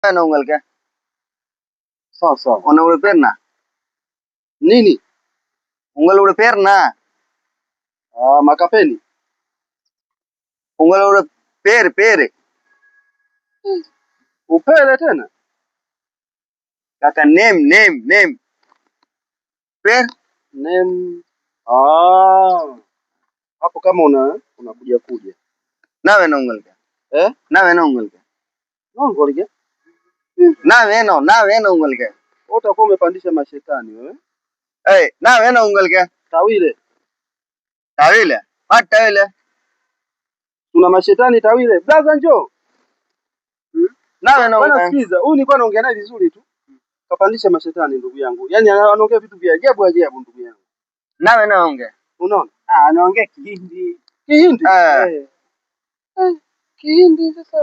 என்ன உங்களுக்கு? sawa sawa. உன்னோட பேர் என்ன? Nini? உங்களோட பேர் என்ன? Makapeni. உங்களோட பேரு. Upele tena? Kaka, name. பேர்? Name. Hapo kama unakuja kuja. Na வேணும் உங்களுக்கு? Na வேணும் உங்களுக்கு? Ngoja. Na வேணும் உங்களுக்கு? Utakuwa umepandisha mashetani wewe. Na வேணும் உங்களுக்கு? Tawile. What tawile? Tuna mashetani Tawile. Blaza njoo. Na வேணும் bwana, sikiza. Huyu nilikuwa naongea naye vizuri tu. Kapandisha mashetani ndugu yangu. Yaani anaongea vitu vya ajabu ndugu yangu. Na வேணும் ongea. Unaona? Anaongea Kihindi. Kihindi? Kihindi sasa.